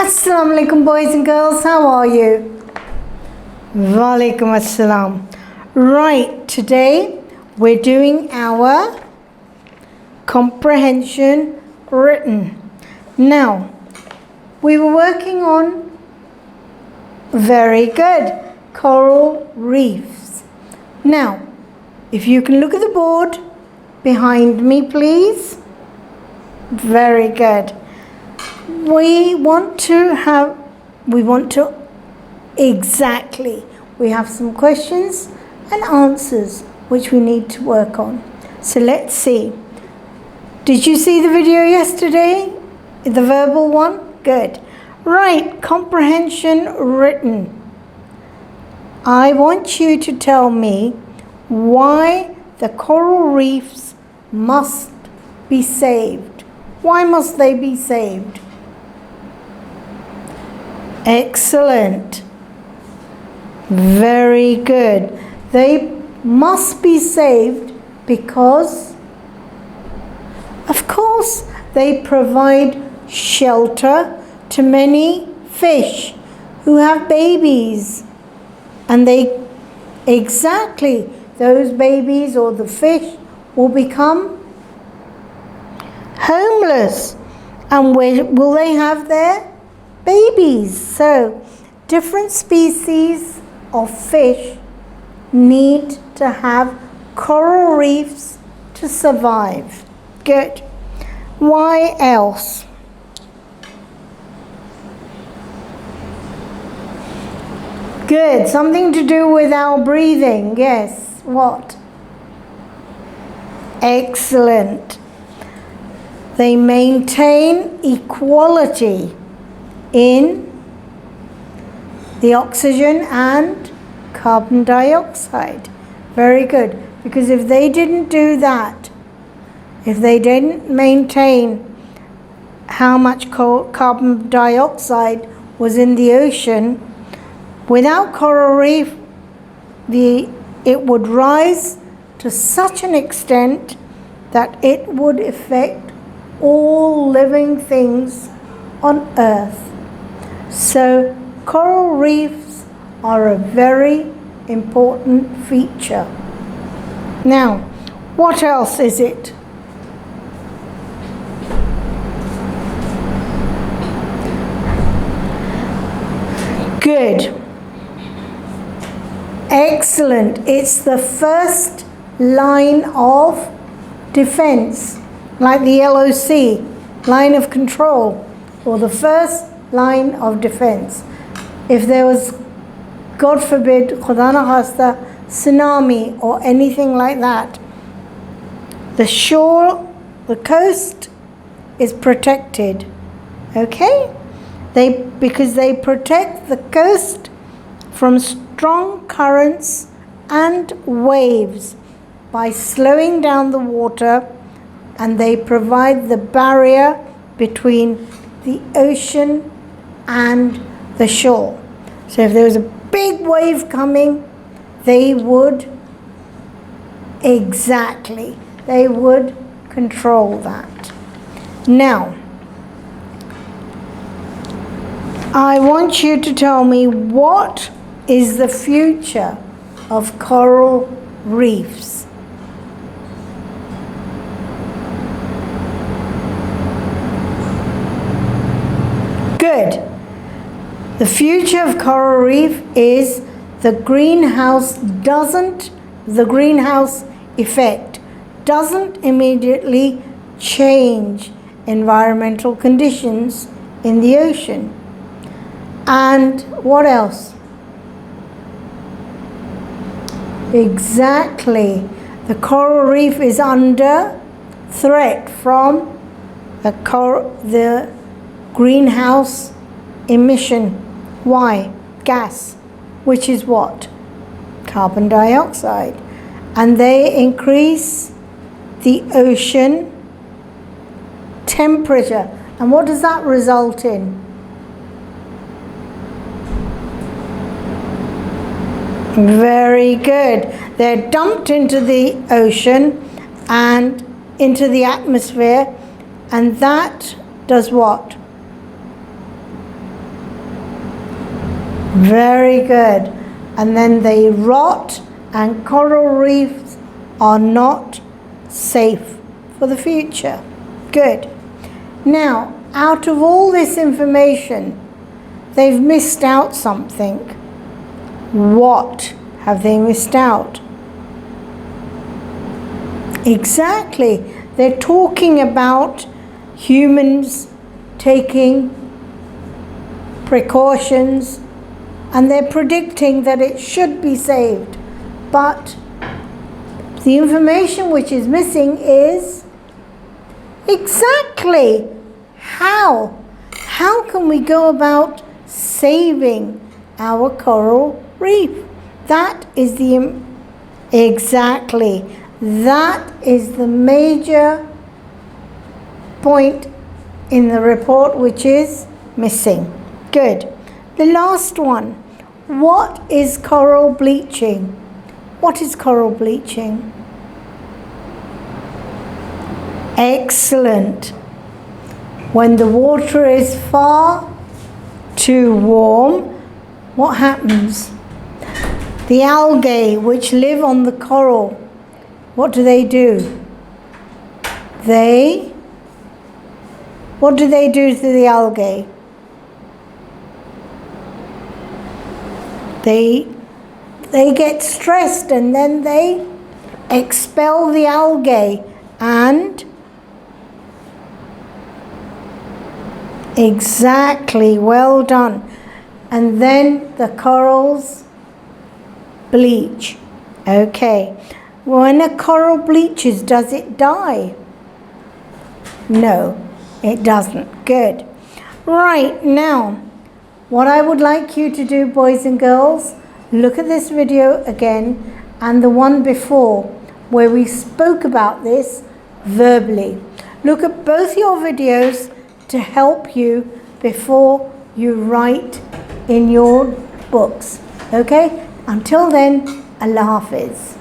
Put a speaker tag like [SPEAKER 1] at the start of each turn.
[SPEAKER 1] Assalamu alaikum, boys and girls, how are you? Walaikum assalam. Right, today we're doing our comprehension written. Now, we were working on very good coral reefs. Now, if you can look at the board behind me, please. Very good. We have some questions and answers which we need to work on. So let's see. Did you see the video yesterday? The verbal one? Good. Right, comprehension written. I want you to tell me why the coral reefs must be saved. Why must they be saved? Excellent. Very good. They must be saved because, of course, they provide shelter to many fish who have babies. And those babies or the fish will become homeless. And where will they have their babies? So different species of fish need to have coral reefs to survive. Good. Why else? Good. Something to do with our breathing. Yes. What? Excellent. They maintain equality in the oxygen and carbon dioxide. Very good. Because if they didn't do that, if they didn't maintain how much carbon dioxide was in the ocean, without coral reef, it would rise to such an extent that it would affect all living things on Earth. So coral reefs are a very important feature. Now, what else is it? Good. Excellent. It's the first line of defense, like the LOC, line of control, or the first line of defense. If there was, God forbid, Khuda na khasta, tsunami or anything like that, the coast is protected. Okay? Because they protect the coast from strong currents and waves by slowing down the water, and they provide the barrier between the ocean and the shore. So if there was a big wave coming, they would control that. Now, I want you to tell me, what is the future of coral reefs? Good. The future of coral reef is the greenhouse effect doesn't immediately change environmental conditions in the ocean. And what else? Exactly. The coral reef is under threat from the greenhouse emission. Why? Gas, which is what? Carbon dioxide. And they increase the ocean temperature. And what does that result in? Very good. They're dumped into the ocean and into the atmosphere, and that does what? Very good. And then they rot, and coral reefs are not safe for the future. Good. Now, out of all this information, they've missed out something. What have they missed out? Exactly. They're talking about humans taking precautions, and they're predicting that it should be saved. But the information which is missing is exactly how. How can we go about saving our coral reef? That is exactly. That is the major point in the report which is missing. Good. The last one. What is coral bleaching? What is coral bleaching? Excellent. When the water is far too warm, what happens? The algae which live on the coral, what do? What do they do to the algae? They get stressed, and then they expel the algae, and exactly, well done. And then the corals bleach. Okay. When a coral bleaches, does it die? No, it doesn't. Good. Right, now, what I would like you to do, boys and girls, look at this video again and the one before where we spoke about this verbally. Look at both your videos to help you before you write in your books. Okay? Until then, Allah Hafiz.